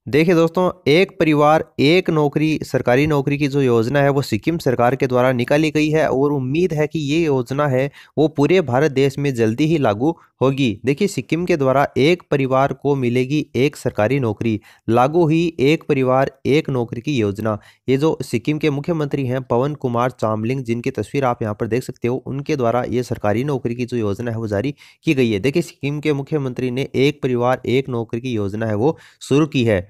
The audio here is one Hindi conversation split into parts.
देखिए दोस्तों, एक परिवार एक नौकरी सरकारी नौकरी की जो योजना है वो सिक्किम सरकार के द्वारा निकाली गई है और उम्मीद है कि ये योजना है वो पूरे भारत देश में जल्दी ही लागू होगी। देखिए, सिक्किम के द्वारा एक परिवार को मिलेगी एक सरकारी नौकरी, लागू हुई एक परिवार एक नौकरी की योजना। ये जो सिक्किम के मुख्यमंत्री हैं पवन कुमार चामलिंग, जिनकी तस्वीर आप यहाँ पर देख सकते हो, उनके द्वारा ये सरकारी नौकरी की जो योजना है वो जारी की गई है। देखिए, सिक्किम के मुख्यमंत्री ने एक परिवार एक नौकरी की योजना है वो शुरू की है।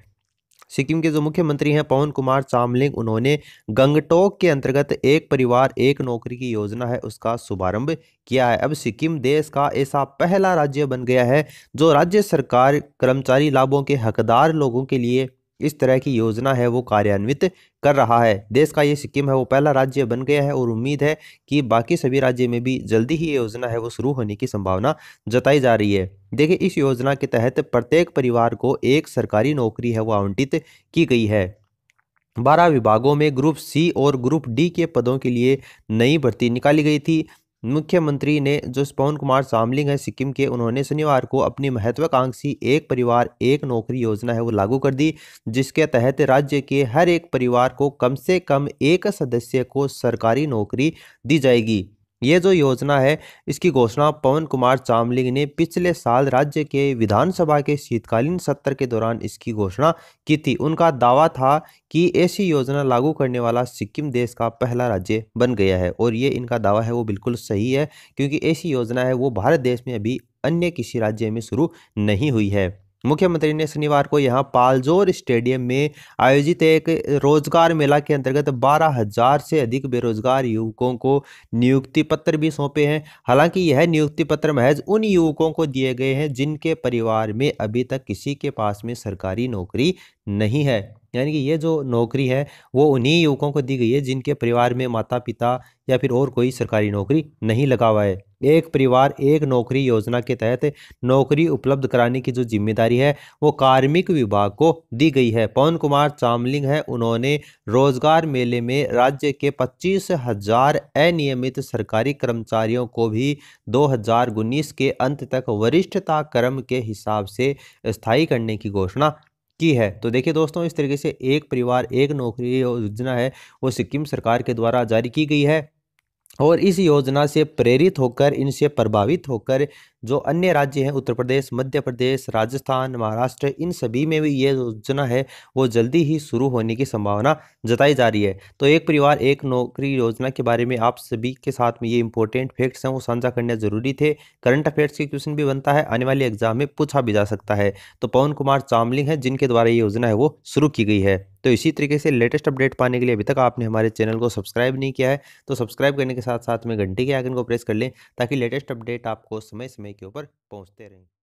सिक्किम के जो मुख्यमंत्री हैं पवन कुमार चामलिंग, उन्होंने गंगटोक के अंतर्गत एक परिवार एक नौकरी की योजना है उसका शुभारंभ किया है। अब सिक्किम देश का ऐसा पहला राज्य बन गया है जो राज्य सरकार कर्मचारी लाभों के हकदार लोगों के लिए इस तरह की योजना है वो कार्यान्वित कर रहा है। देश का ये सिक्किम है वो पहला राज्य बन गया है और उम्मीद है कि बाकी सभी राज्य में भी जल्दी ही ये योजना है वो शुरू होने की संभावना जताई जा रही है। देखिए, इस योजना के तहत प्रत्येक परिवार को एक सरकारी नौकरी है वो आवंटित की गई है। 12 विभागों में ग्रुप सी और ग्रुप डी के पदों के लिए नई भर्ती निकाली गई थी। मुख्यमंत्री ने जो पवन कुमार चामलिंग है सिक्किम के, उन्होंने शनिवार को अपनी महत्वाकांक्षी एक परिवार एक नौकरी योजना है वो लागू कर दी, जिसके तहत राज्य के हर एक परिवार को कम से कम एक सदस्य को सरकारी नौकरी दी जाएगी। ये जो योजना है इसकी घोषणा पवन कुमार चामलिंग ने पिछले साल राज्य के विधानसभा के शीतकालीन सत्र के दौरान इसकी घोषणा की थी। उनका दावा था कि ऐसी योजना लागू करने वाला सिक्किम देश का पहला राज्य बन गया है और ये इनका दावा है वो बिल्कुल सही है, क्योंकि ऐसी योजना है वो भारत देश में अभी अन्य किसी राज्य में शुरू नहीं हुई है। मुख्यमंत्री ने शनिवार को यहां पालजोर स्टेडियम में आयोजित एक रोजगार मेला के अंतर्गत 12,000 से अधिक बेरोजगार युवकों को नियुक्ति पत्र भी सौंपे हैं। हालांकि यह नियुक्ति पत्र महज उन युवकों को दिए गए हैं जिनके परिवार में अभी तक किसी के पास में सरकारी नौकरी नहीं है। यानी कि ये जो नौकरी है वो उन्हीं युवकों को दी गई है जिनके परिवार में माता पिता या फिर और कोई सरकारी नौकरी नहीं लगा हुआ है। एक परिवार एक नौकरी योजना के तहत नौकरी उपलब्ध कराने की जो जिम्मेदारी है वो कार्मिक विभाग को दी गई है। पवन कुमार चामलिंग है, उन्होंने रोजगार मेले में राज्य के 25,000 अनियमित सरकारी कर्मचारियों को भी 2019 के अंत तक वरिष्ठता क्रम के हिसाब से स्थायी करने की घोषणा की है। तो देखिए दोस्तों, इस तरीके से एक परिवार एक नौकरी योजना है वो सिक्किम सरकार के द्वारा जारी की गई है और इस योजना से प्रेरित होकर, इनसे प्रभावित होकर जो अन्य राज्य हैं उत्तर प्रदेश, मध्य प्रदेश, राजस्थान, महाराष्ट्र, इन सभी में भी ये योजना है वो जल्दी ही शुरू होने की संभावना जताई जा रही है। तो एक परिवार एक नौकरी योजना के बारे में आप सभी के साथ में ये इंपॉर्टेंट फैक्ट्स हैं वो साझा करने जरूरी थे। करंट अफेयर्स के क्वेश्चन भी बनता है, आने वाले एग्जाम में पूछा भी जा सकता है। तो पवन कुमार चामलिंग है जिनके द्वारा ये योजना है वो शुरू की गई है। तो इसी तरीके से लेटेस्ट अपडेट पाने के लिए अभी तक आपने हमारे चैनल को सब्सक्राइब नहीं किया है तो सब्सक्राइब करने के साथ साथ में घंटी के आइकन को प्रेस कर लें ताकि लेटेस्ट अपडेट आपको समय समय के ऊपर पहुंचते रहें।